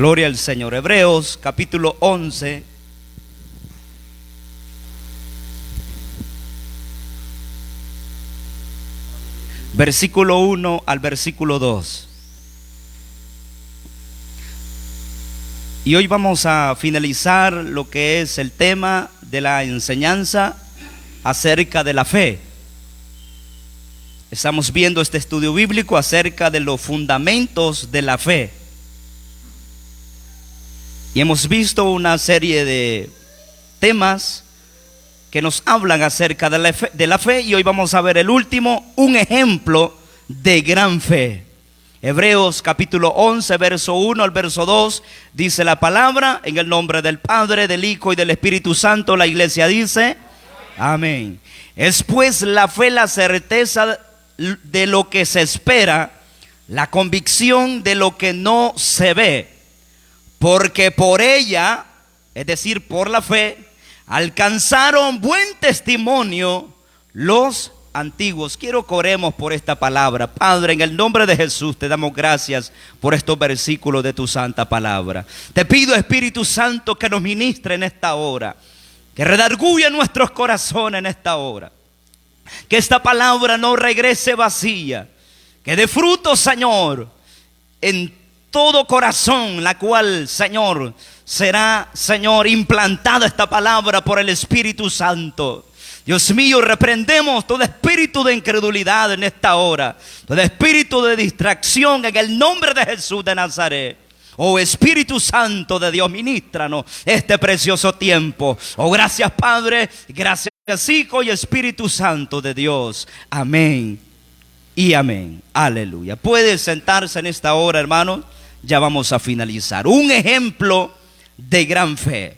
Gloria al Señor. Hebreos capítulo 11. Versículo 1 al versículo 2. Y hoy vamos a finalizar lo que es el tema de la enseñanza acerca de la fe. Estamos viendo este estudio bíblico acerca de los fundamentos de la fe. Y hemos visto una serie de temas que nos hablan acerca de la fe, y hoy vamos a ver el último, un ejemplo de gran fe. Hebreos capítulo 11, verso 1 al verso 2, dice la palabra: en el nombre del Padre, del Hijo y del Espíritu Santo. La iglesia dice amén. Es pues la fe la certeza de lo que se espera, la convicción de lo que no se ve, porque por ella, es decir, por la fe, alcanzaron buen testimonio los antiguos. Quiero que oremos por esta palabra. Padre, en el nombre de Jesús te damos gracias por estos versículos de tu santa palabra. Te pido, Espíritu Santo, que nos ministre en esta hora, que redarguya nuestros corazones en esta hora, que esta palabra no regrese vacía, que dé fruto, Señor, en todo corazón, la cual, Señor, será, Señor, implantada esta palabra por el Espíritu Santo. Dios mío, reprendemos todo espíritu de incredulidad en esta hora, todo espíritu de distracción en el nombre de Jesús de Nazaret. Oh Espíritu Santo de Dios, ministranos este precioso tiempo. Oh, gracias Padre, gracias Hijo y Espíritu Santo de Dios. Amén y amén. Aleluya. Puede sentarse en esta hora, hermanos. Ya vamos a finalizar. Un ejemplo de gran fe.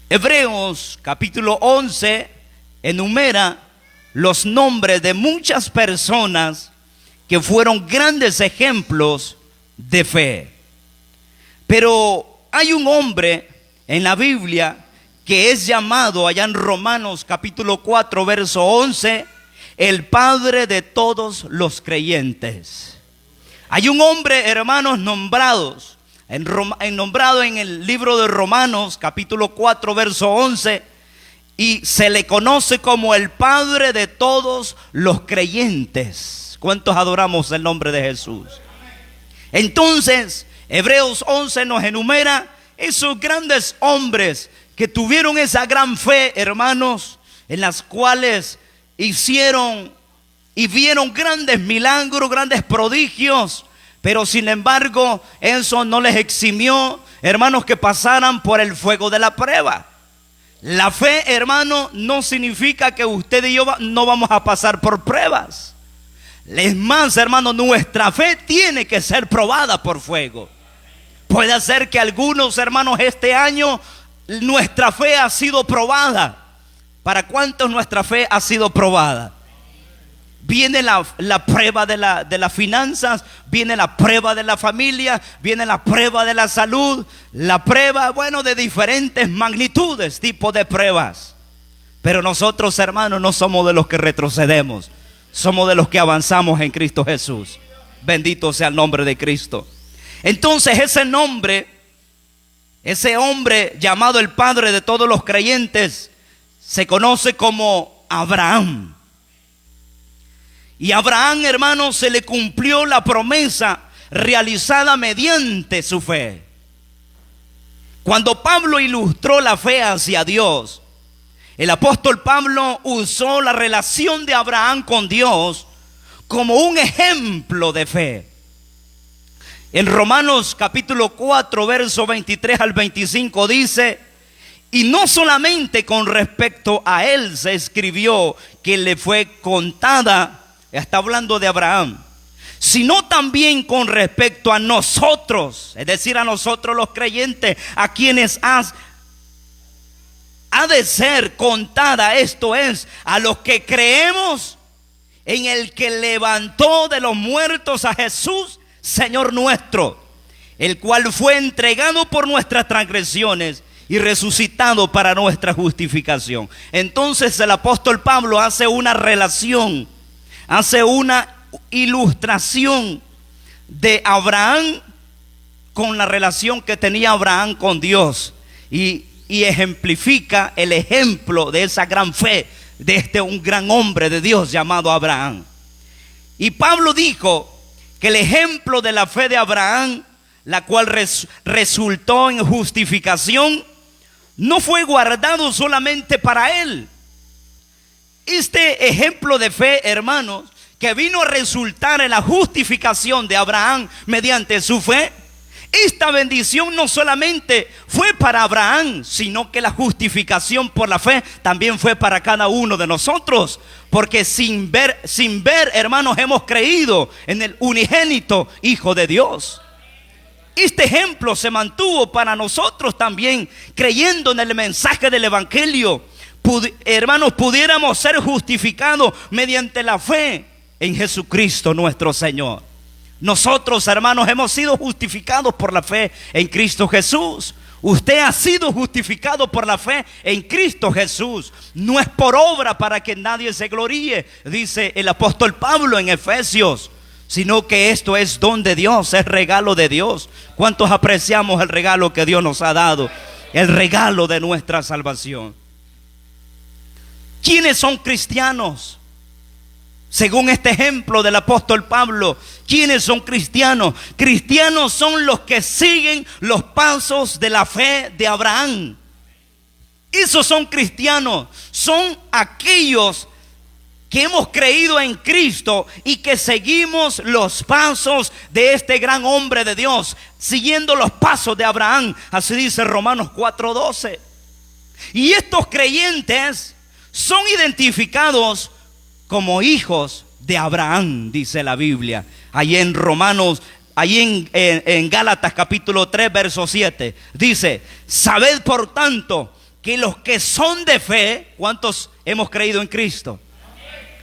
Hebreos capítulo 11 enumera los nombres de muchas personas que fueron grandes ejemplos de fe. Pero hay un hombre en la Biblia que es llamado allá en Romanos capítulo 4 verso 11, el padre de todos los creyentes. Hay un hombre, hermanos, nombrado en el libro de Romanos capítulo 4 verso 11, y se le conoce como el padre de todos los creyentes. ¿Cuántos adoramos el nombre de Jesús? Entonces, Hebreos 11 nos enumera esos grandes hombres que tuvieron esa gran fe, hermanos, en las cuales hicieron y vieron grandes milagros, grandes prodigios, pero sin embargo eso no les eximió, hermanos, que pasaran por el fuego de la prueba. La fe, hermano, no significa que usted y yo no vamos a pasar por pruebas. Es más, hermano, nuestra fe tiene que ser probada por fuego. Puede ser que algunos, hermanos, este año nuestra fe ha sido probada. ¿Para cuántos nuestra fe ha sido probada? Viene la prueba de las finanzas, viene la prueba de la familia, viene la prueba de la salud, la prueba, bueno, de diferentes magnitudes, tipo de pruebas. Pero nosotros, hermanos, no somos de los que retrocedemos, somos de los que avanzamos en Cristo Jesús. Bendito sea el nombre de Cristo. Entonces ese hombre llamado el padre de todos los creyentes, se conoce como Abraham. Y a Abraham, hermanos, se le cumplió la promesa realizada mediante su fe. Cuando Pablo ilustró la fe hacia Dios, el apóstol Pablo usó la relación de Abraham con Dios como un ejemplo de fe. En Romanos capítulo 4, verso 23 al 25 dice: y no solamente con respecto a él se escribió que le fue contada, está hablando de Abraham, sino también con respecto a nosotros, es decir, a nosotros los creyentes, a quienes ha de ser contada, esto es, a los que creemos en el que levantó de los muertos a Jesús, Señor nuestro, el cual fue entregado por nuestras transgresiones y resucitado para nuestra justificación. Entonces el apóstol Pablo hace una relación, hace una ilustración de Abraham con la relación que tenía Abraham con Dios y ejemplifica el ejemplo de esa gran fe de un gran hombre de Dios llamado Abraham. Y Pablo dijo que el ejemplo de la fe de Abraham, la cual resultó en justificación, no fue guardado solamente para él. Este ejemplo de fe, hermanos, que vino a resultar en la justificación de Abraham mediante su fe, esta bendición no solamente fue para Abraham, sino que la justificación por la fe también fue para cada uno de nosotros. Porque sin ver, hermanos, hemos creído en el unigénito Hijo de Dios. Este ejemplo se mantuvo para nosotros también, creyendo en el mensaje del Evangelio. Hermanos, pudiéramos ser justificados mediante la fe en Jesucristo nuestro Señor. Nosotros, hermanos, hemos sido justificados por la fe en Cristo Jesús. Usted ha sido justificado por la fe en Cristo Jesús. No es por obra para que nadie se gloríe, dice el apóstol Pablo en Efesios, sino que esto es don de Dios, es regalo de Dios. ¿Cuántos apreciamos el regalo que Dios nos ha dado? El regalo de nuestra salvación. ¿Quiénes son cristianos? Según este ejemplo del apóstol Pablo, ¿quiénes son cristianos? Cristianos son los que siguen los pasos de la fe de Abraham. Esos son cristianos, son aquellos que hemos creído en Cristo y que seguimos los pasos de este gran hombre de Dios, siguiendo los pasos de Abraham. Así dice Romanos 4:12. Y estos creyentes son identificados como hijos de Abraham, dice la Biblia. Ahí en Romanos, ahí en Gálatas capítulo 3, verso 7, dice: sabed por tanto que los que son de fe, ¿cuántos hemos creído en Cristo?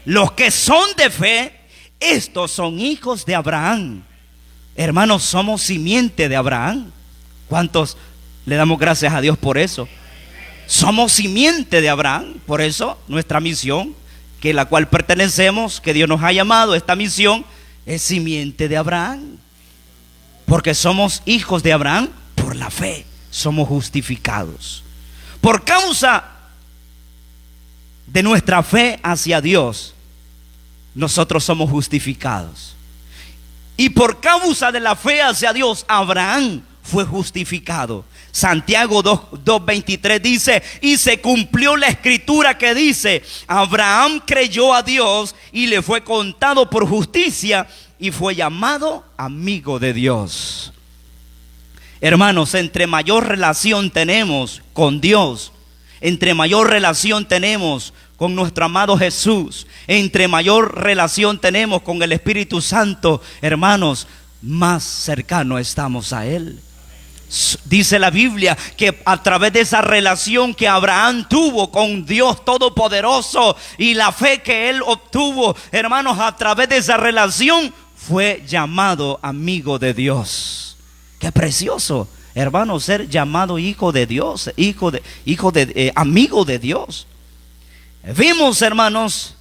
Los que son de fe, estos son hijos de Abraham. Hermanos, somos simiente de Abraham. ¿Cuántos le damos gracias a Dios por eso? Somos simiente de Abraham. Por eso nuestra misión, que la cual pertenecemos, que Dios nos ha llamado, esta misión es simiente de Abraham, porque somos hijos de Abraham por la fe. Somos justificados por causa de nuestra fe hacia Dios. Nosotros somos justificados, y por causa de la fe hacia Dios, Abraham fue justificado. Santiago 2:23 dice: y se cumplió la escritura que dice: Abraham creyó a Dios y le fue contado por justicia, y fue llamado amigo de Dios. Hermanos, entre mayor relación tenemos con Dios, entre mayor relación tenemos con nuestro amado Jesús, entre mayor relación tenemos con el Espíritu Santo, hermanos, más cercano estamos a Él. Dice la Biblia que a través de esa relación que Abraham tuvo con Dios Todopoderoso y la fe que él obtuvo, hermanos, a través de esa relación fue llamado amigo de Dios. Qué precioso, hermanos, ser llamado hijo de Dios, amigo de Dios. Vimos, hermanos,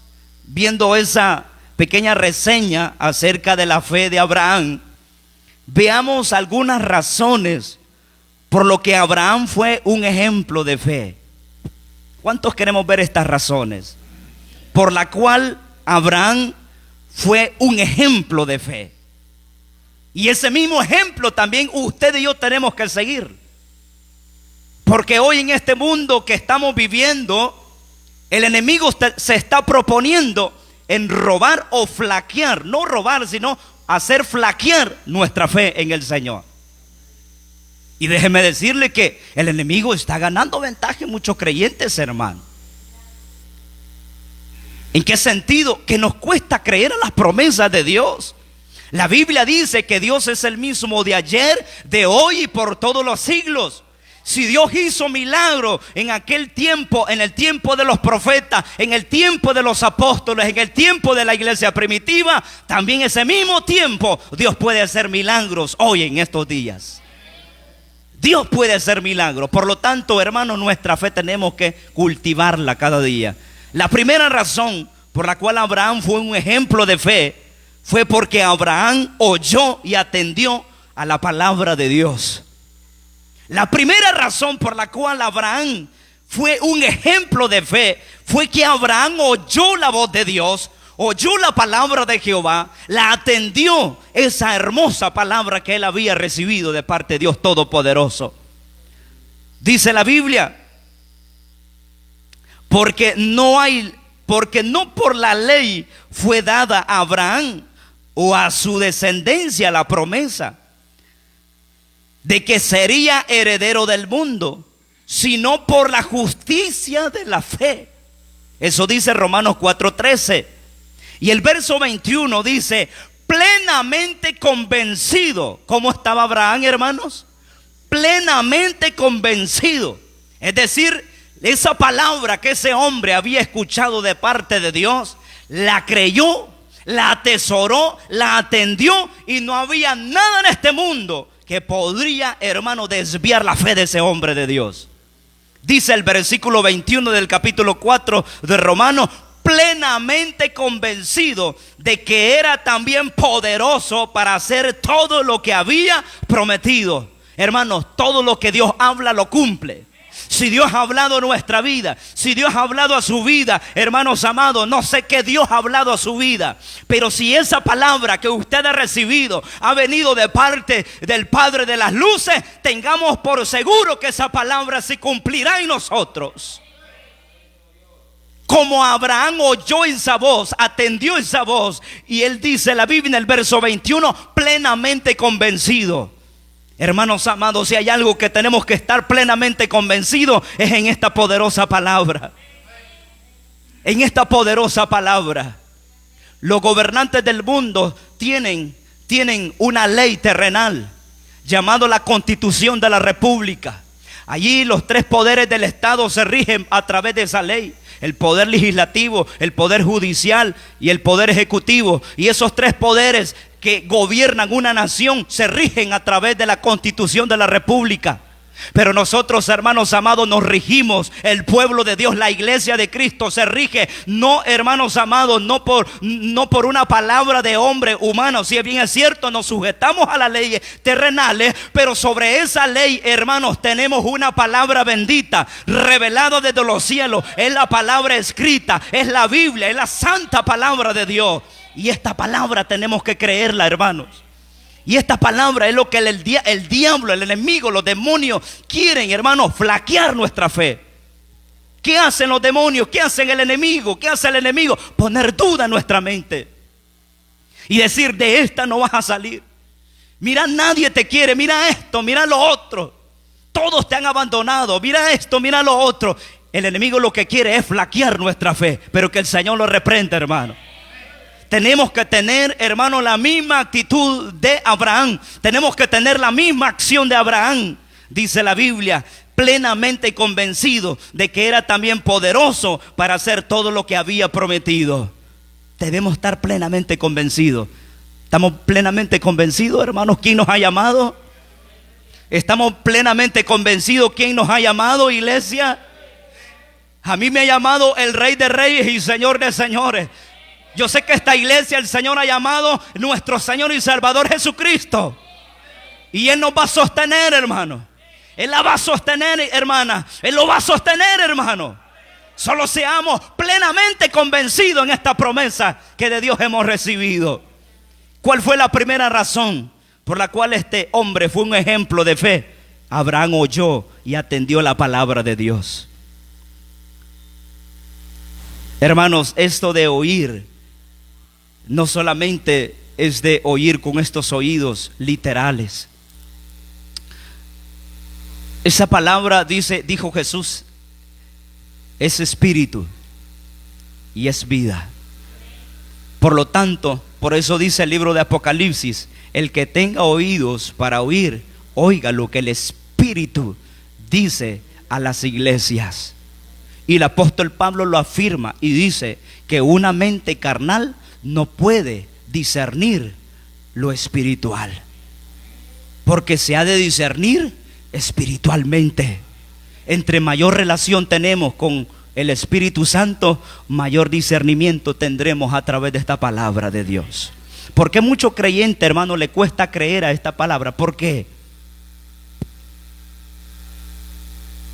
viendo esa pequeña reseña acerca de la fe de Abraham, veamos algunas razones por lo que Abraham fue un ejemplo de fe. ¿Cuántos queremos ver estas razones por la cual Abraham fue un ejemplo de fe? Y ese mismo ejemplo también usted y yo tenemos que seguir, porque hoy en este mundo que estamos viviendo, el enemigo se está proponiendo en robar o flaquear, no robar, sino hacer flaquear nuestra fe en el Señor. Y déjeme decirle que el enemigo está ganando ventaja en muchos creyentes, hermano. ¿En qué sentido? Que nos cuesta creer en las promesas de Dios. La Biblia dice que Dios es el mismo de ayer, de hoy y por todos los siglos. Si Dios hizo milagro en aquel tiempo, en el tiempo de los profetas, en el tiempo de los apóstoles, en el tiempo de la iglesia primitiva, también ese mismo tiempo Dios puede hacer milagros hoy en estos días. Dios puede hacer milagros. Por lo tanto, hermanos, nuestra fe tenemos que cultivarla cada día. La primera razón por la cual Abraham fue un ejemplo de fe fue porque Abraham oyó y atendió a la palabra de Dios. La primera razón por la cual Abraham fue un ejemplo de fe fue que Abraham oyó la voz de Dios, oyó la palabra de Jehová, la atendió, esa hermosa palabra que él había recibido de parte de Dios Todopoderoso. Dice la Biblia, porque no por la ley fue dada a Abraham o a su descendencia la promesa de que sería heredero del mundo, sino por la justicia de la fe. Eso dice Romanos 4:13. Y el verso 21 dice, plenamente convencido. ¿Cómo estaba Abraham, hermanos? Plenamente convencido. Es decir, esa palabra que ese hombre había escuchado de parte de Dios, la creyó, la atesoró, la atendió, y no había nada en este mundo que podría, hermano, desviar la fe de ese hombre de Dios. Dice el versículo 21 del capítulo 4 de Romanos, plenamente convencido de que era también poderoso para hacer todo lo que había prometido. Hermanos, todo lo que Dios habla lo cumple. Si Dios ha hablado a nuestra vida, si Dios ha hablado a su vida, hermanos amados, no sé qué Dios ha hablado a su vida, pero si esa palabra que usted ha recibido ha venido de parte del Padre de las luces, tengamos por seguro que esa palabra se cumplirá en nosotros. Como Abraham oyó esa voz, atendió esa voz, y él dice, la Biblia en el verso 21, plenamente convencido. Hermanos amados, si hay algo que tenemos que estar plenamente convencidos, es en esta poderosa palabra. En esta poderosa palabra. Los gobernantes del mundo tienen una ley terrenal llamada la Constitución de la República. Allí los tres poderes del Estado se rigen a través de esa ley: el poder legislativo, el poder judicial y el poder ejecutivo. Y esos tres poderes que gobiernan una nación se rigen a través de la Constitución de la República. Pero nosotros, hermanos amados, nos regimos, el pueblo de Dios, la iglesia de Cristo se rige, no, hermanos amados, no por una palabra de hombre humano. Si bien es cierto, nos sujetamos a las leyes terrenales, pero sobre esa ley, hermanos, tenemos una palabra bendita, revelada desde los cielos. Es la palabra escrita, es la Biblia, es la santa palabra de Dios. Y esta palabra tenemos que creerla, hermanos. Y esta palabra es lo que el diablo, el enemigo, los demonios quieren, hermanos, flaquear nuestra fe. ¿Qué hacen los demonios? ¿Qué hacen el enemigo? ¿Qué hace el enemigo? Poner duda en nuestra mente y decir, de esta no vas a salir. Mira, nadie te quiere. Mira esto, mira lo otro. Todos te han abandonado. Mira esto, mira lo otro. El enemigo lo que quiere es flaquear nuestra fe, pero que el Señor lo reprenda, hermano. Tenemos que tener, hermano, la misma actitud de Abraham. Tenemos que tener la misma acción de Abraham. Dice la Biblia, plenamente convencido de que era también poderoso para hacer todo lo que había prometido. Debemos estar plenamente convencidos. ¿Estamos plenamente convencidos, hermanos, quién nos ha llamado? ¿Estamos plenamente convencidos quién nos ha llamado, iglesia? A mí me ha llamado el Rey de Reyes y Señor de Señores. Yo sé que esta iglesia el Señor ha llamado nuestro Señor y Salvador Jesucristo. Y Él nos va a sostener, hermano. Él la va a sostener, hermana. Él lo va a sostener, hermano. Solo seamos plenamente convencidos en esta promesa que de Dios hemos recibido. ¿Cuál fue la primera razón por la cual este hombre fue un ejemplo de fe? Abraham oyó y atendió la palabra de Dios. Hermanos, esto de oír no solamente es de oír con estos oídos literales. Esa palabra dijo Jesús, es espíritu y es vida. Por lo tanto, por eso dice el libro de Apocalipsis, el que tenga oídos para oír, oiga lo que el Espíritu dice a las iglesias. Y el apóstol Pablo lo afirma y dice que una mente carnal no puede discernir lo espiritual, porque se ha de discernir espiritualmente. Entre mayor relación tenemos con el Espíritu Santo, mayor discernimiento tendremos a través de esta palabra de Dios. ¿Por qué mucho creyente, hermano, le cuesta creer a esta palabra? ¿Por qué?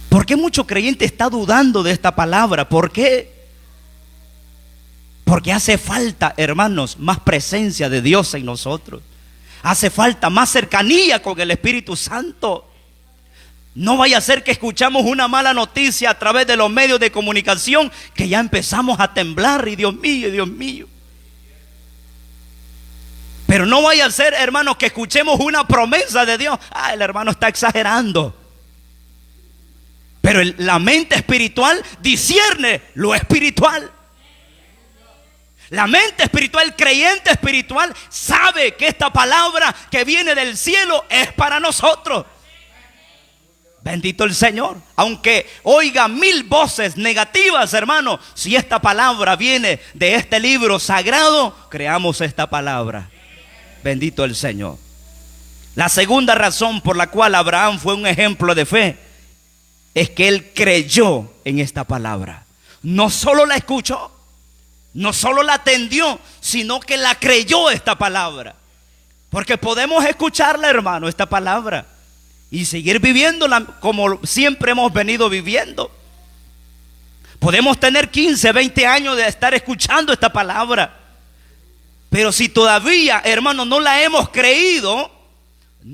¿Por qué mucho creyente está dudando de esta palabra? ¿Por qué? Porque hace falta, hermanos, más presencia de Dios en nosotros. Hace falta más cercanía con el Espíritu Santo. No vaya a ser que escuchamos una mala noticia a través de los medios de comunicación que ya empezamos a temblar y Dios mío, Dios mío. Pero no vaya a ser, hermanos, que escuchemos una promesa de Dios. El hermano está exagerando. Pero la mente espiritual discierne lo espiritual. La mente espiritual, el creyente espiritual sabe que esta palabra que viene del cielo es para nosotros. Bendito el Señor. Aunque oiga 1000 voces negativas, hermano, si esta palabra viene de este libro sagrado, creamos esta palabra. Bendito el Señor. La segunda razón por la cual Abraham fue un ejemplo de fe es que él creyó en esta palabra. No solo la escuchó, no solo la atendió, sino que la creyó esta palabra. Porque podemos escucharla, hermano, esta palabra, y seguir viviéndola como siempre hemos venido viviendo. Podemos tener 15, 20 años de estar escuchando esta palabra, pero si todavía, hermano, no la hemos creído,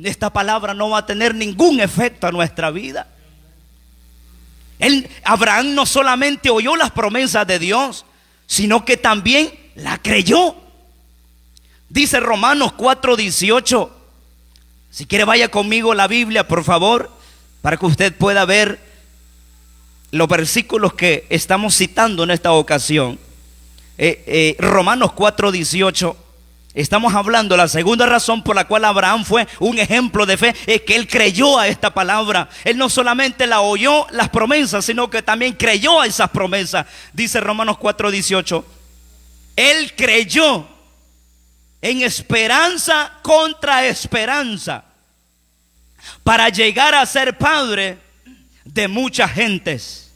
esta palabra no va a tener ningún efecto en nuestra vida. Abraham no solamente oyó las promesas de Dios, sino que también la creyó. Dice Romanos 4:18. Si quiere, vaya conmigo a la Biblia, por favor, para que usted pueda ver los versículos que estamos citando en esta ocasión. Romanos 4:18. Estamos hablando, la segunda razón por la cual Abraham fue un ejemplo de fe es que él creyó a esta palabra. Él no solamente la oyó las promesas, sino que también creyó a esas promesas. Dice Romanos 4:18. Él creyó en esperanza contra esperanza, para llegar a ser padre de muchas gentes,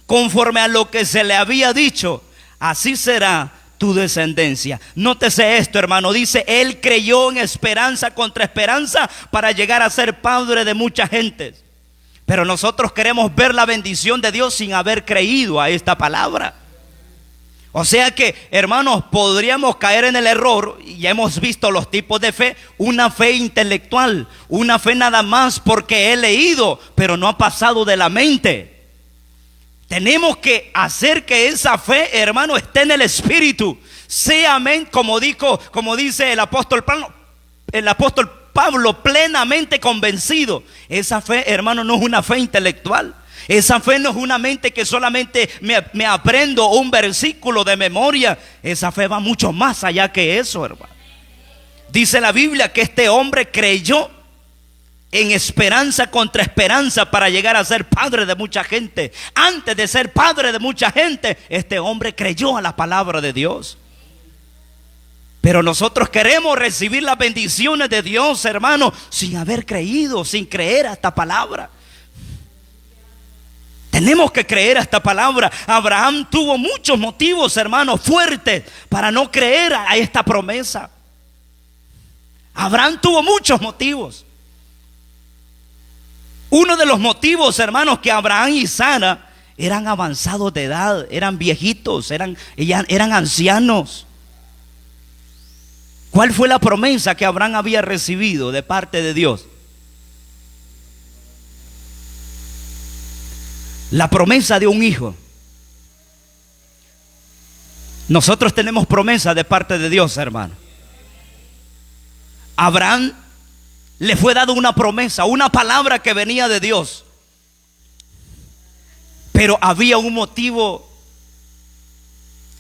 conforme a lo que se le había dicho, así será tu descendencia. Nótese esto, hermano. Dice, él creyó en esperanza contra esperanza para llegar a ser padre de muchas gentes. Pero nosotros queremos ver la bendición de Dios sin haber creído a esta palabra. O sea que, hermanos, podríamos caer en el error, y ya hemos visto los tipos de fe: una fe intelectual, una fe nada más porque he leído, pero no ha pasado de la mente. Tenemos que hacer que esa fe, hermano, esté en el Espíritu. Sea, amén, como dice el apóstol Pablo, plenamente convencido. Esa fe, hermano, no es una fe intelectual. Esa fe no es una mente que solamente me aprendo un versículo de memoria. Esa fe va mucho más allá que eso, hermano. Dice la Biblia que este hombre creyó en esperanza contra esperanza para llegar a ser padre de mucha gente. Antes de ser padre de mucha gente, este hombre creyó a la palabra de Dios. Pero nosotros queremos recibir las bendiciones de Dios, hermano, sin haber creído, sin creer a esta palabra. Tenemos que creer a esta palabra. Abraham tuvo muchos motivos, hermanos, fuertes para no creer a esta promesa. Abraham tuvo muchos motivos. Uno de los motivos, hermanos, que Abraham y Sara eran avanzados de edad, eran viejitos, eran ancianos. ¿Cuál fue la promesa que Abraham había recibido de parte de Dios? La promesa de un hijo. Nosotros tenemos promesa de parte de Dios, hermano. Abraham le fue dado una promesa, una palabra que venía de Dios. Pero había un motivo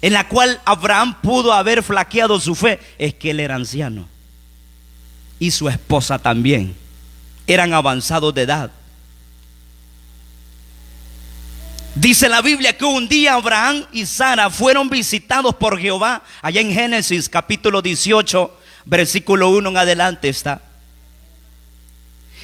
en la cual Abraham pudo haber flaqueado su fe. Es que él era anciano y su esposa también. Eran avanzados de edad. Dice la Biblia que un día Abraham y Sara fueron visitados por Jehová. Allá en Génesis capítulo 18, versículo 1 en adelante está.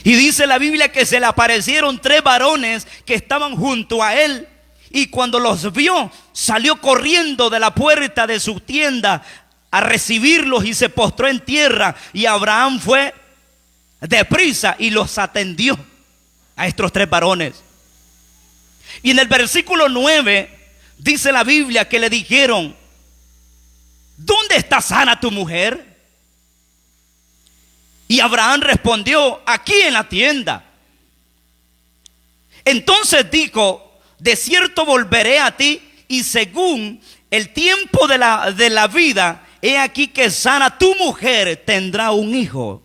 Y dice la Biblia que se le aparecieron 3 varones que estaban junto a él. Y cuando los vio, salió corriendo de la puerta de su tienda a recibirlos y se postró en tierra. Y Abraham fue deprisa y los atendió a estos 3 varones. Y en el versículo 9 dice la Biblia que le dijeron: ¿dónde está Sara tu mujer? Y Abraham respondió: aquí en la tienda. Entonces dijo: de cierto volveré a ti, y según el tiempo de la vida, he aquí que Sara tu mujer tendrá un hijo.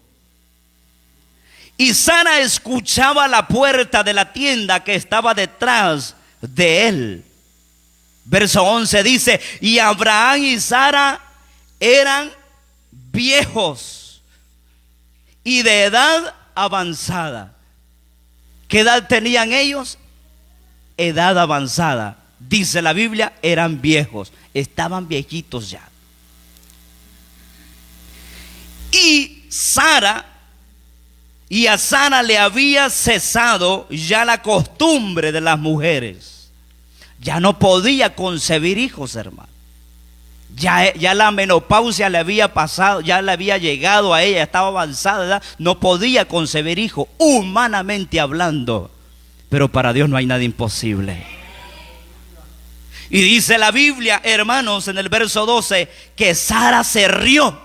Y Sara escuchaba la puerta de la tienda que estaba detrás de él. Verso 11 dice: y Abraham y Sara eran viejos y de edad avanzada. ¿Qué edad tenían ellos? Edad avanzada. Dice la Biblia, eran viejos, estaban viejitos ya. Y a Sara le había cesado ya la costumbre de las mujeres. Ya no podía concebir hijos, hermano. Ya la menopausia le había pasado, ya le había llegado a ella, estaba avanzada, ¿verdad? No podía concebir hijos, humanamente hablando. Pero para Dios no hay nada imposible. Y dice la Biblia, hermanos, en el verso 12, que Sara se rió.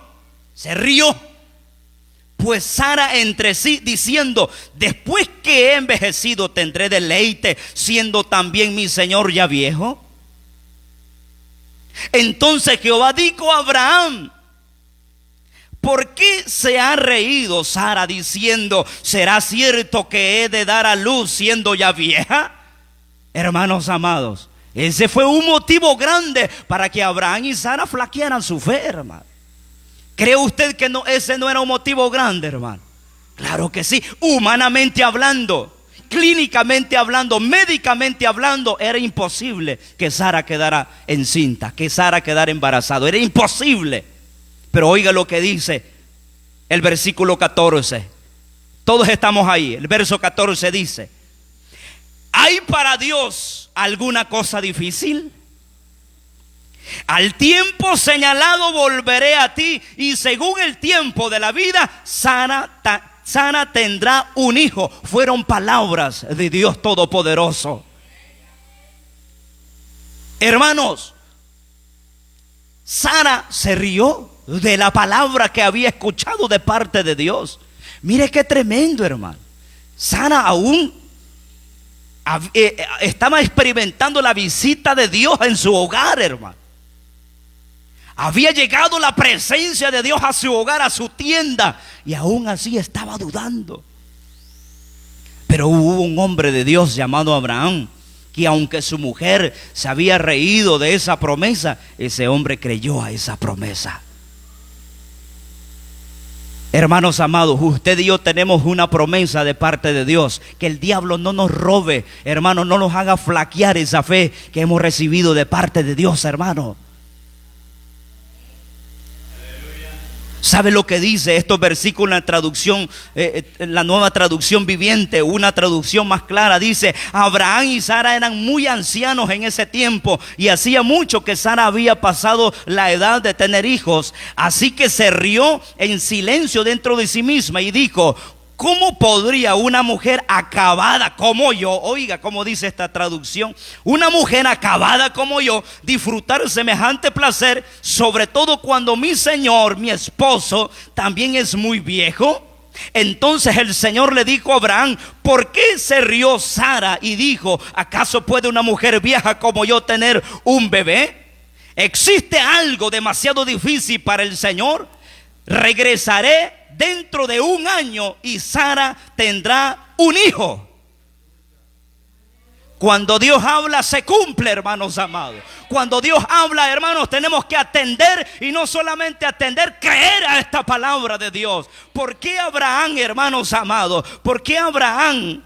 Pues Sara entre sí diciendo: después que he envejecido tendré deleite, siendo también mi señor ya viejo. Entonces Jehová dijo a Abraham: ¿por qué se ha reído Sara diciendo: será cierto que he de dar a luz siendo ya vieja? Hermanos amados, ese fue un motivo grande para que Abraham y Sara flaquearan su fe, hermano. ¿Cree usted que ese no era un motivo grande, hermano? Claro que sí. Humanamente hablando, clínicamente hablando, médicamente hablando, era imposible que Sara quedara encinta, que Sara quedara embarazada. Era imposible. Pero oiga lo que dice el versículo 14. Todos estamos ahí. El verso 14 dice: ¿hay para Dios alguna cosa difícil? Al tiempo señalado volveré a ti, y según el tiempo de la vida, Sara tendrá un hijo. Fueron palabras de Dios Todopoderoso. Hermanos, Sara se rió de la palabra que había escuchado de parte de Dios. Mire qué tremendo, hermano. Sara aún estaba experimentando la visita de Dios en su hogar, hermano. Había llegado la presencia de Dios a su hogar, a su tienda, y aún así estaba dudando. Pero hubo un hombre de Dios llamado Abraham, que aunque su mujer se había reído de esa promesa, ese hombre creyó a esa promesa. Hermanos amados, usted y yo tenemos una promesa de parte de Dios. Que el diablo no nos robe, hermano, no nos haga flaquear esa fe que hemos recibido de parte de Dios, hermano. ¿Sabe lo que dice estos versículos en la traducción, la Nueva Traducción Viviente? Una traducción más clara dice: Abraham y Sara eran muy ancianos en ese tiempo, y hacía mucho que Sara había pasado la edad de tener hijos. Así que se rió en silencio dentro de sí misma y dijo: ¿cómo podría una mujer acabada como yo, oiga cómo dice esta traducción, una mujer acabada como yo, disfrutar semejante placer, sobre todo cuando mi señor, mi esposo, también es muy viejo? Entonces el Señor le dijo a Abraham: ¿por qué se rió Sara? Y dijo: ¿acaso puede una mujer vieja como yo tener un bebé? ¿Existe algo demasiado difícil para el Señor? Regresaré dentro de 1 año y Sara tendrá un hijo. Cuando Dios habla se cumple, hermanos amados. Cuando Dios habla, hermanos, tenemos que atender, y no solamente atender, creer a esta palabra de Dios. ¿Por qué Abraham, hermanos amados? ¿Por qué Abraham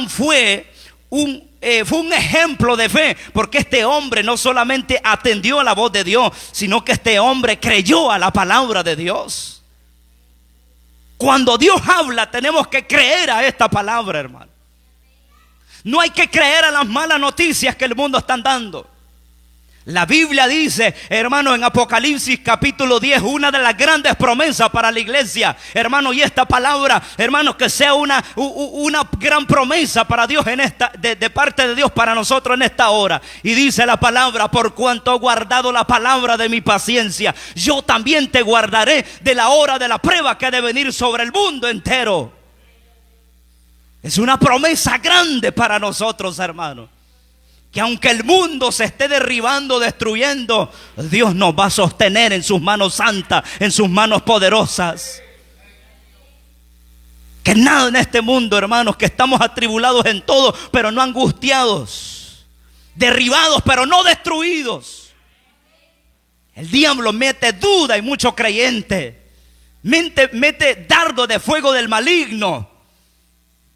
fue un ejemplo de fe? Porque este hombre no solamente atendió a la voz de Dios, sino que este hombre creyó a la palabra de Dios. Cuando Dios habla, tenemos que creer a esta palabra, hermano. No hay que creer a las malas noticias que el mundo está dando. La Biblia dice, hermano, en Apocalipsis capítulo 10, una de las grandes promesas para la iglesia, hermano, y esta palabra, hermano, que sea una gran promesa para Dios de parte de Dios para nosotros en esta hora. Y dice la palabra: por cuanto he guardado la palabra de mi paciencia, yo también te guardaré de la hora de la prueba que ha de venir sobre el mundo entero. Es una promesa grande para nosotros, hermano. Que aunque el mundo se esté derribando, destruyendo, Dios nos va a sostener en sus manos santas, en sus manos poderosas. Que nada en este mundo, hermanos, que estamos atribulados en todo, pero no angustiados. Derribados, pero no destruidos. El diablo mete duda en muchos creyentes. Mete dardo de fuego del maligno.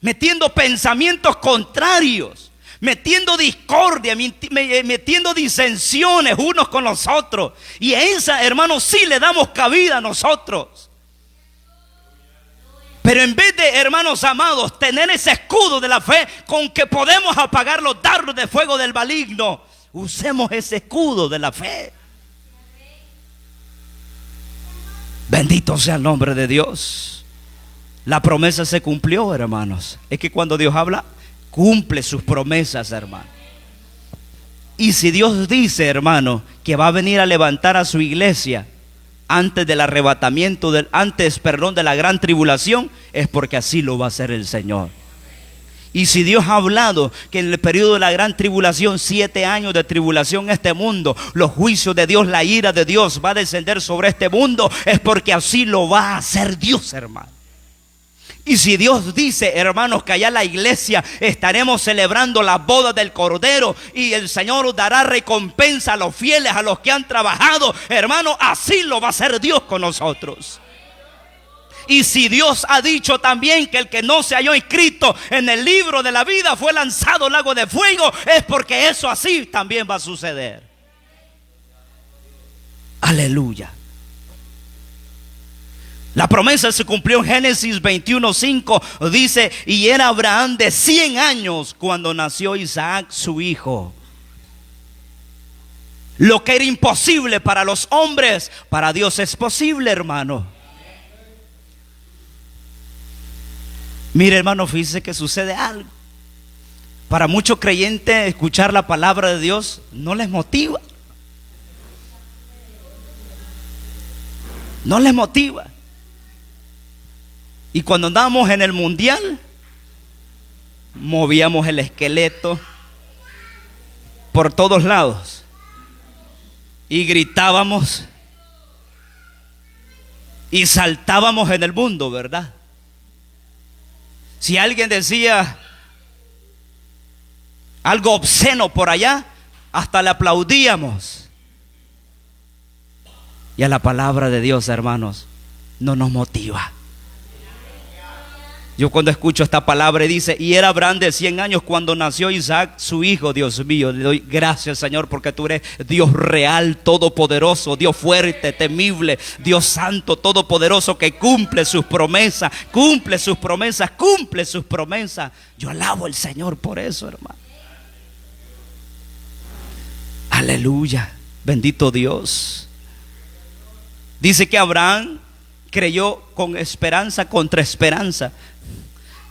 Metiendo pensamientos contrarios. Metiendo discordia, metiendo disensiones unos con los otros. Y a esa, hermanos, sí le damos cabida a nosotros. Pero en vez de, hermanos amados, tener ese escudo de la fe con que podemos apagar los dardos de fuego del maligno, usemos ese escudo de la fe. Bendito sea el nombre de Dios. La promesa se cumplió, hermanos. Es que cuando Dios habla, cumple sus promesas, hermano. Y si Dios dice, hermano, que va a venir a levantar a su iglesia antes del arrebatamiento, de la gran tribulación, es porque así lo va a hacer el Señor. Y si Dios ha hablado que en el periodo de la gran tribulación, 7 años de tribulación en este mundo, los juicios de Dios, la ira de Dios va a descender sobre este mundo, es porque así lo va a hacer Dios, hermano. Y si Dios dice, hermanos, que allá en la iglesia estaremos celebrando la boda del Cordero y el Señor dará recompensa a los fieles, a los que han trabajado, hermanos, así lo va a hacer Dios con nosotros. Y si Dios ha dicho también que el que no se halló inscrito en el libro de la vida fue lanzado al lago de fuego, es porque eso así también va a suceder. Aleluya. La promesa se cumplió en Génesis 21:5. Dice: y era Abraham de 100 años cuando nació Isaac su hijo. Lo que era imposible para los hombres, para Dios es posible, hermano. Mire, hermano, fíjese que sucede algo. Para muchos creyentes escuchar la palabra de Dios no les motiva. No les motiva. Y cuando andábamos en el mundial, movíamos el esqueleto por todos lados y gritábamos y saltábamos en el mundo, ¿verdad? Si alguien decía algo obsceno por allá, hasta le aplaudíamos. Y a la palabra de Dios, hermanos, no nos motiva. Yo cuando escucho esta palabra dice: y era Abraham de 100 años cuando nació Isaac su hijo. Dios mío, le doy gracias, Señor, porque tú eres Dios real, todopoderoso, Dios fuerte, temible, Dios santo, todopoderoso, que cumple sus promesas, cumple sus promesas, cumple sus promesas. Yo alabo al Señor por eso, hermano. Aleluya, bendito Dios. Dice que Abraham creyó con esperanza contra esperanza.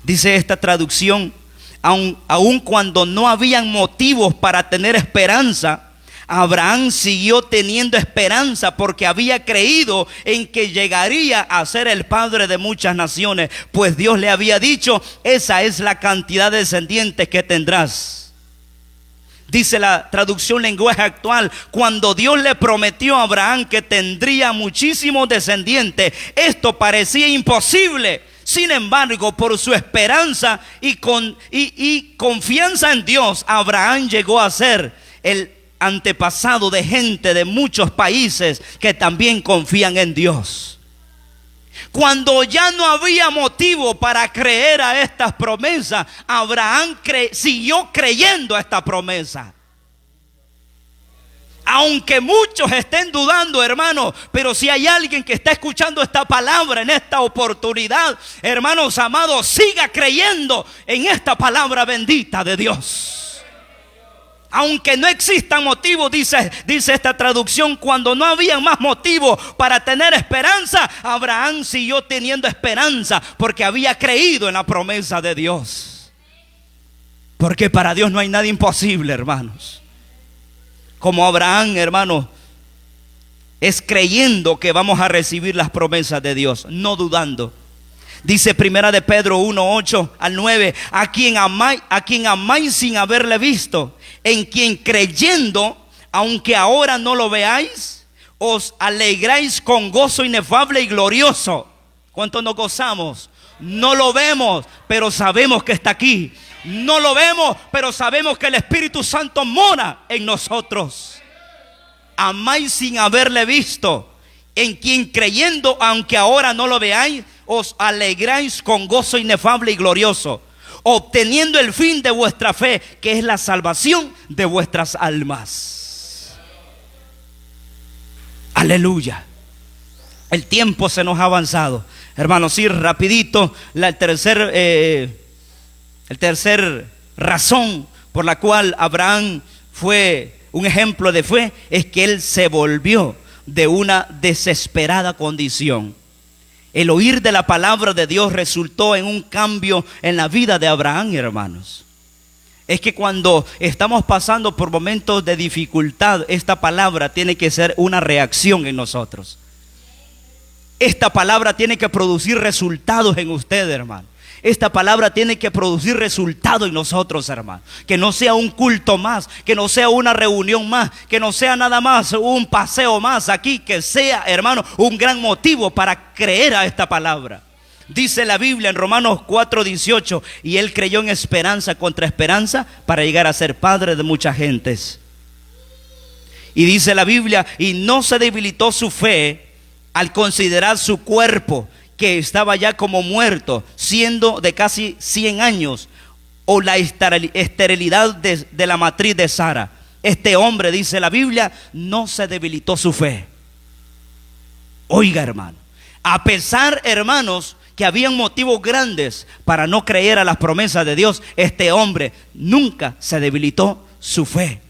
Dice esta traducción: aun cuando no habían motivos para tener esperanza, Abraham siguió teniendo esperanza porque había creído en que llegaría a ser el padre de muchas naciones, pues Dios le había dicho: esa es la cantidad de descendientes que tendrás. Dice la traducción lenguaje actual: cuando Dios le prometió a Abraham que tendría muchísimos descendientes, esto parecía imposible. Sin embargo, por su esperanza y confianza en Dios, Abraham llegó a ser el antepasado de gente de muchos países que también confían en Dios. Cuando ya no había motivo para creer a estas promesas, Abraham siguió creyendo a esta promesa. Aunque muchos estén dudando, hermanos, pero si hay alguien que está escuchando esta palabra en esta oportunidad, hermanos amados, siga creyendo en esta palabra bendita de Dios. Aunque no existan motivos, dice esta traducción, cuando no había más motivos para tener esperanza, Abraham siguió teniendo esperanza porque había creído en la promesa de Dios. Porque para Dios no hay nada imposible, hermanos. Como Abraham, hermanos, es creyendo que vamos a recibir las promesas de Dios, no dudando. Dice Primera de Pedro 1:8 al 9, a quien amáis sin haberle visto, en quien creyendo, aunque ahora no lo veáis, os alegráis con gozo inefable y glorioso. ¿Cuánto nos gozamos? No lo vemos, pero sabemos que está aquí. No lo vemos, pero sabemos que el Espíritu Santo mora en nosotros. Amáis sin haberle visto, en quien creyendo, aunque ahora no lo veáis, os alegráis con gozo inefable y glorioso, obteniendo el fin de vuestra fe, que es la salvación de vuestras almas. Aleluya. El tiempo se nos ha avanzado, hermanos. Sí, rapidito, el tercer razón por la cual Abraham fue un ejemplo de fe es que él se volvió de una desesperada condición. El oír de la palabra de Dios resultó en un cambio en la vida de Abraham, hermanos. Es que cuando estamos pasando por momentos de dificultad, esta palabra tiene que ser una reacción en nosotros. Esta palabra tiene que producir resultados en usted, hermano. Esta palabra tiene que producir resultado en nosotros, hermano. Que no sea un culto más, que no sea una reunión más, que no sea nada más un paseo más aquí, que sea, hermano, un gran motivo para creer a esta palabra. Dice la Biblia en Romanos 4:18, y él creyó en esperanza contra esperanza para llegar a ser padre de muchas gentes. Y dice la Biblia, y no se debilitó su fe al considerar su cuerpo, que estaba ya como muerto, siendo de casi 100 años, o la esterilidad de la matriz de Sara. Este hombre, dice la Biblia, no se debilitó su fe. Oiga, hermano, a pesar, hermanos, que habían motivos grandes para no creer a las promesas de Dios, este hombre nunca se debilitó su fe.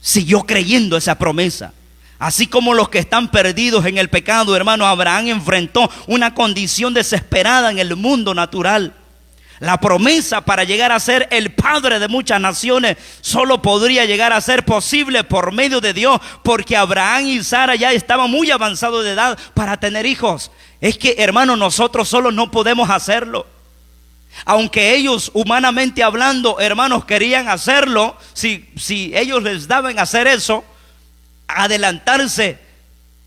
Siguió creyendo esa promesa. Así como los que están perdidos en el pecado, hermano, Abraham enfrentó una condición desesperada en el mundo natural. La promesa para llegar a ser el padre de muchas naciones solo podría llegar a ser posible por medio de Dios, porque Abraham y Sara ya estaban muy avanzados de edad para tener hijos. Es que, hermano, nosotros solos no podemos hacerlo. Aunque ellos, humanamente hablando, hermanos, querían hacerlo, si ellos les daban hacer eso, adelantarse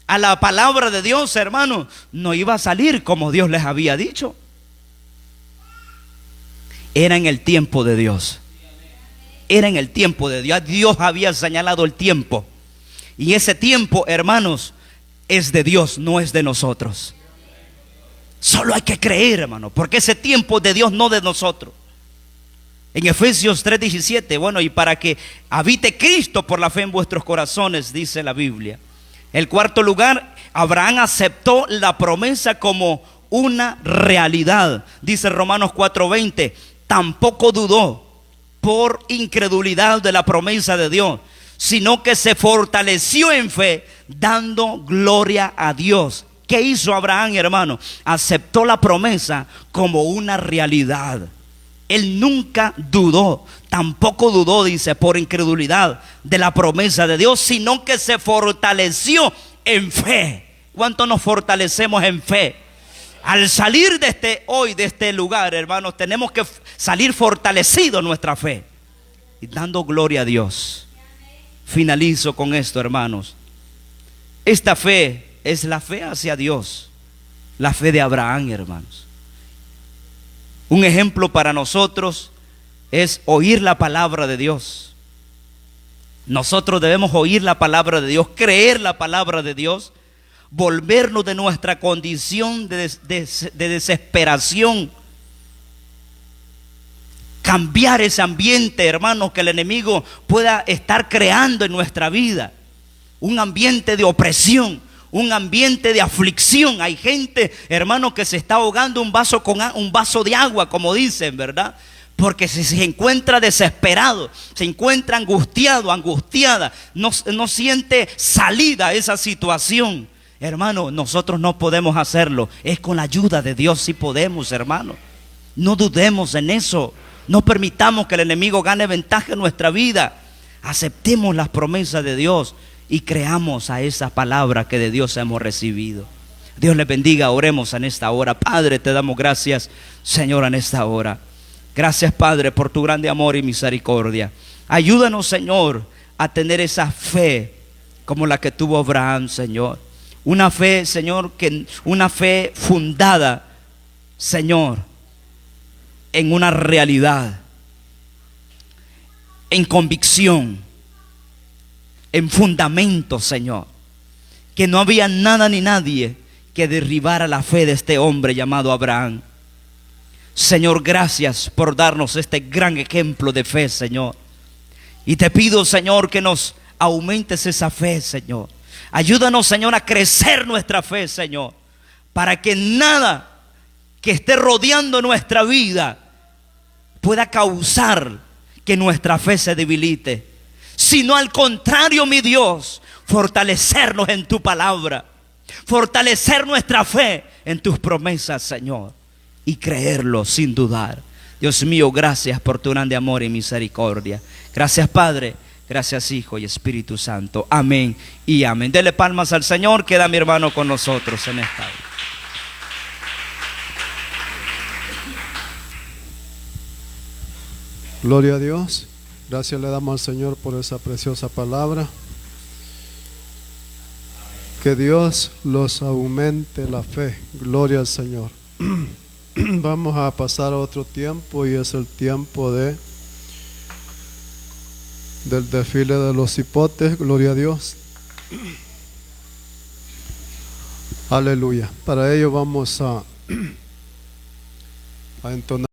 a la palabra de Dios, hermano, no iba a salir como Dios les había dicho. Era en el tiempo de Dios. Era en el tiempo de Dios. Dios había señalado el tiempo. Y ese tiempo, hermanos, es de Dios, no es de nosotros. Solo hay que creer, hermano, porque ese tiempo es de Dios, no de nosotros. En Efesios 3:17, bueno, y para que habite Cristo por la fe en vuestros corazones, dice la Biblia. El cuarto lugar, Abraham aceptó la promesa como una realidad. Dice Romanos 4:20, tampoco dudó por incredulidad de la promesa de Dios, sino que se fortaleció en fe, dando gloria a Dios. ¿Qué hizo Abraham, hermano? Aceptó la promesa como una realidad. Él nunca dudó, tampoco dudó, dice, por incredulidad de la promesa de Dios, sino que se fortaleció en fe. ¿Cuánto nos fortalecemos en fe? Al salir de este lugar, hermanos, tenemos que salir fortalecidos en nuestra fe y dando gloria a Dios. Finalizo con esto, hermanos. Esta fe es la fe hacia Dios, la fe de Abraham, hermanos. Un ejemplo para nosotros es oír la palabra de Dios. Nosotros debemos oír la palabra de Dios, creer la palabra de Dios, volvernos de nuestra condición de desesperación, cambiar ese ambiente, hermanos, que el enemigo pueda estar creando en nuestra vida. Un ambiente de opresión, un ambiente de aflicción. Hay gente, hermano, que se está ahogando un vaso de agua, como dicen, ¿verdad? Porque si se encuentra desesperado, se encuentra angustiado, angustiada, no siente salida a esa situación, hermano, nosotros no podemos hacerlo. Es con la ayuda de Dios si podemos, hermano. No dudemos en eso. No permitamos que el enemigo gane ventaja en nuestra vida. Aceptemos las promesas de Dios y creamos a esa palabra que de Dios hemos recibido. Dios les bendiga. Oremos en esta hora. Padre, te damos gracias, Señor, en esta hora. Gracias, Padre, por tu grande amor y misericordia. Ayúdanos, Señor, a tener esa fe como la que tuvo Abraham, Señor. Una fe, Señor, una fe fundada, Señor, en una realidad, en convicción, en fundamento, Señor. Que no había nada ni nadie que derribara la fe de este hombre llamado Abraham. Señor, gracias por darnos este gran ejemplo de fe, Señor. Y te pido, Señor, que nos aumentes esa fe, Señor. Ayúdanos, Señor, a crecer nuestra fe, Señor, para que nada que esté rodeando nuestra vida pueda causar que nuestra fe se debilite, sino al contrario, mi Dios, fortalecernos en tu palabra, fortalecer nuestra fe en tus promesas, Señor, y creerlo sin dudar. Dios mío, gracias por tu grande amor y misericordia. Gracias, Padre. Gracias, Hijo y Espíritu Santo. Amén y amén. Dele palmas al Señor. Queda mi hermano con nosotros en esta hora. Gloria a Dios. Gracias le damos al Señor por esa preciosa palabra. Que Dios los aumente la fe. Gloria al Señor. Vamos a pasar a otro tiempo, y es el tiempo del desfile de los hipotes. Gloria a Dios. Aleluya. Para ello vamos a entonar.